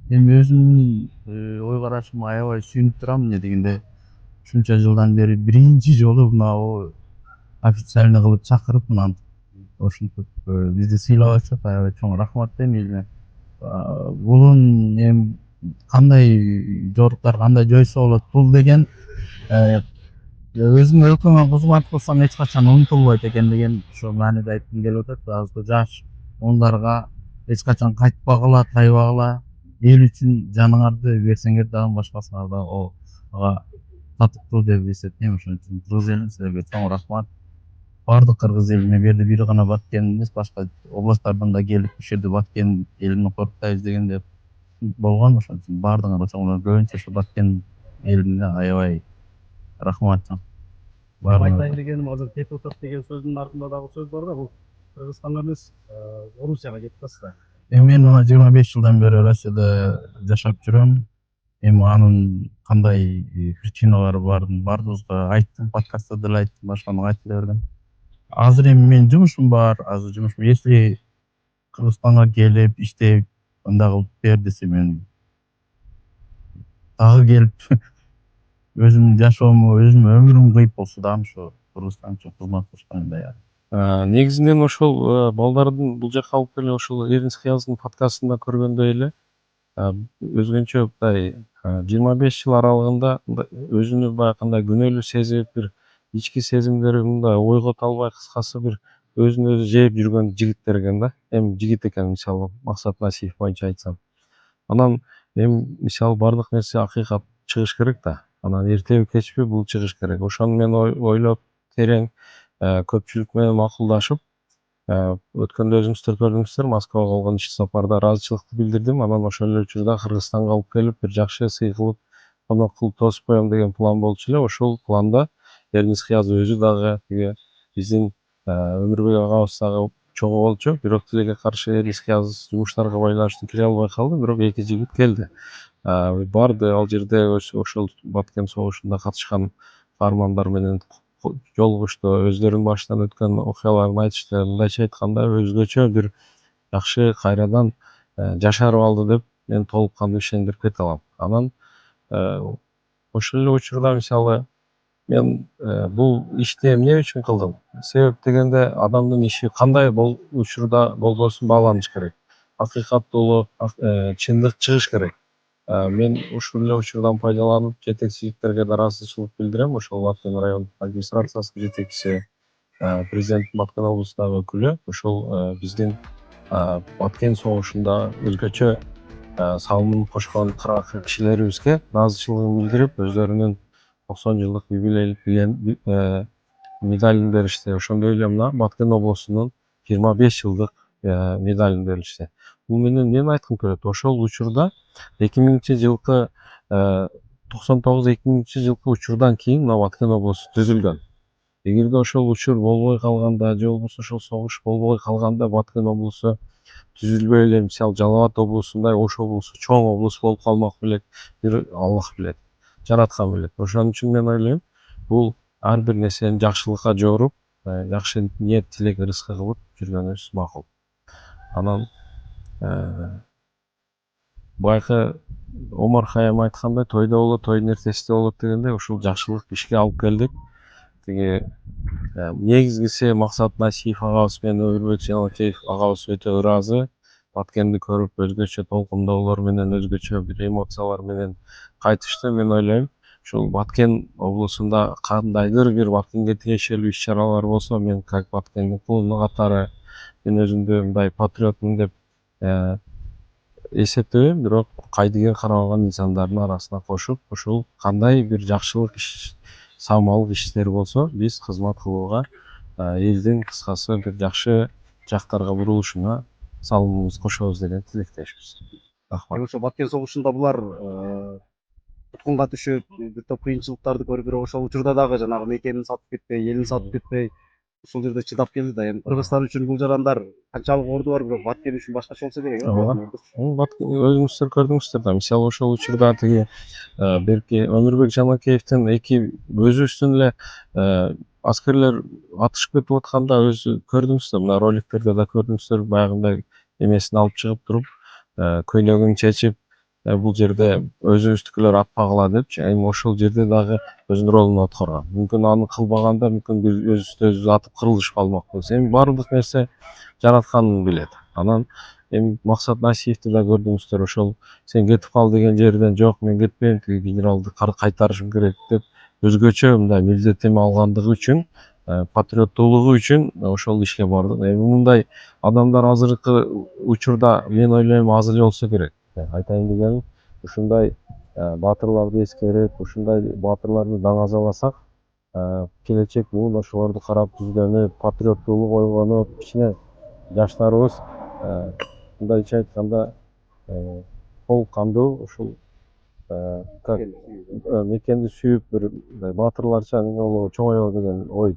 Эми өзүмдүн ой карашыма аябай сүйүнүп турам. Эмне дегенде ушунча жылдан бери биринчи жолу мынабу официально кылып чакырып мынантип ушинтип бизди сыйлап атышат. Аябай чоң рахмат дейм элине. Бунун эми кандай жоруктар, кандай жойсо болот бул деген өзүм өлкөмө кызмат кылсам эч качан унутулбойт экен деген ошо мааниде айткым келип атат. Азыр жаш муундарга эч качан кайтпагыла, тайбагыла, эл үчүн жаныңарды берсеңер дагы башкасына дагы ага татыктуу деп эсептейм. Ошон үчүн кыргыз элине силерге чоң рахмат. Бардык кыргыз элине бул жерде бир гана Баткен эмес, башка областтардан да келип ушул жерде Баткен элин коркутабыз дегенде болгон. Ошон үчүн баардыгына чоң көбүнчө ушу Баткен элине аябай рахмат. Айтайын дегеним, азыр кетип атат деген сөздүн артында дагы сөз бар да, бул Кыргызстанга эмес, Орусияга кетип атасыз да. Эми мен мына 25 жылдан бери Россияда жашап жүрөм. Эми анын кандай причиналары барын баарыбызга айттым, подкастта деле айттым, башканы айтып эле бергем. Азыр эми менин жумушум бар. Азыр жумушум, если Кыргызстанга келип иштеп андай кылып бер десе, мен дагы келип өзүмдүн жашоому, өзүмдүн өмүрүмдү кыйып болсо дагы ошо Кыргызстан үчүн кызмат кылышканга даяр. Негизинен ошол балдардын бул жака алып келип ошол Эрнст Хияздын подкастында көргөндөй эле өзгөчө мындай 25 жыл аралыгында өзүнү баягы кандай күнөөлүү сезип, бир ички сезимдери мындай ойгото албай, кыскасы бир өзүн өзү жеп жүргөн жигиттер экен да. Эми жигит экен, мисалы Максат Насиев боюнча айтсам. Анан эми мисалы бардык нерсе акыйкат чыгыш керек да. Анан эртеби кечпи бул чыгыш керек. Ошону мен ойлоп терең көпчүлүк менен макулдашып, өткөндө өзүңүздөр көрдүңүздөр, Москвага болгон иш сапарда ыраазычылыкты билдирдим. Анан ошол эле учурда Кыргызстанга алып келип, бир жакшы сый кылып, конок кылып тосуп коем деген план болчу эле. Ошол планда Эрнст Хияз өзү дагы тиги биздин Өмүрбек агабыз дагы чогуу болчу. Бирок тилекке каршы Эрнст Хияз жумуштарга байланыштуу келе албай калды. Бирок эки жигит келди. Барды ал жерде ошол Баткен согушунда катышкан каармандар менен жолугушту, өздөрүнүн башынан өткөн окуяларын айтышты. Мындайча айтканда өзгөчө бир жакшы кайрадан жашарып алды деп мен толук кандуу ишендирип кете алам. Анан ошол эле учурда мисалы мен бул ишти эмне үчүн кылдым? Себеп дегенде адамдын иши кандай учурда болбосун бааланыш керек. Акыйкаттуулук, чындык чыгыш керек. Мен ушул эле учурдан пайдаланып жетекчиликтерге да ыраазычылык билдирем. Ошол Баткен район администрациясынын жетекчиси, президенттин Баткен облустагы өкүлү, ошол биздин Баткен согушунда өзгөчө салымын кошкон кыргакы кишилерибизге ыраазычылыгын билдирип, өздөрүнүн 90 жылдык юбилейлик медалын беришти. Ошондой эле мына Баткен облусунун 25 жылдык медалын беришти. Бул менен эмнени айткым келет? Ошол учурда 2000 жылкы 99-2000 жылкы учурдан кийин мына Баткен облусу түзүлгөн. Эгерде ошол учур болбой калганда, же болбосо ошол согуш болбой калганда, Баткен облусу түзүлбөй эле мисалы Жалал Абад облусундай ош облусу чоң облус болуп калмак белек, бир Аллах билет, жараткан билет. Ошон үчүн мен ойлойм, бул ар бир нерсени жакшылыкка жоруп, жакшы ниет, тилек, ырыска кылып жүргөнүбүз макул. Анан байкы Омар Хайям айткандай, тойдо болот, тойдун эртесинде болот дегендей, ушул жакшылык ишке алып келдик. Тиги негизгиси Максат Насиев агабыз менен Өмүрбек Жанакеев агабыз өтө ыраазы. Баткенди көрүп өзгөчө толкундоолор менен, өзгөчө бир эмоциялар менен кайтышты. Мен ойлойм, ушул Баткен облусунда кандайдыр бир Баткенге тиешелүү иш-чаралар болсо, мен как Баткендин кулуну катары мен өзүмдү мындай патриотмун деп эсептебейм, бирок кайдыгер карабаган инсандардын арасына кошуп, ушул кандай бир жакшылык иш, самалык иштер болсо, биз кызмат кылууга, элдин кыскасы бир жакшы жактарга бурулушуна салымыбызды кошобуз деген тилектешпиз. Рахмат. Ошо Баткен согушунда булар туткунга түшүп, бир топ кыйынчылыктарды көрүп, бирок ошол учурда дагы жанагы мекенин сатып кетпей, элин сатып кетпей, ушул жерде чыдап келди да. Эми Кыргызстан үчүн бул жарандар канчалык орду бар, бирок Баткен үчүн башкача болсо керек. Өзүңүздөр көрдүңүздөр да, мисалы ошол учурда тиги берки Өмүрбек Жанакеевдин өзүбүздүн эле аскерлер атышып кетип атканда өзү көрдүңүздөр, мына роликтерде да көрдүңүздөр, баягындай эмесин алып чыгып туруп, көйнөгүн чечип, бул жерде өзүбүздүкүлөр атпагыла депчи, эми ошол жерде дагы өзүнүн ролун аткарган. Мүмкүн аны кылбаганда мүмкүн биз өзүбүздү атып кырылышып калмакпыз. Эми баардык нерсе жараткан билет. Анан эми Максат Насиевди да көрдүңүздөр, ошол сен кетип кал деген жерден жок, мен кетпейм, тиги генералды кайтарышым керек деп өзгөчө мындай милдеттенме алгандыгы үчүн, патриоттуулугу үчүн ошол ишке барды. Эми мындай адамдар азыркы учурда мен ойлойм аз эле болсо керек. Айтайын дегеним, ушундай баатырларды эскерип, ушундай баатырларды даңазаласак, келечек буун ошолорду карап түзгөнүп, патриоттуулук ойгонуп, кичине жаштарыбыз мындайча айтканда кол кандуу ушул как мекенди сүйүп бир баатырларча неме болобу, чоңоебу деген ой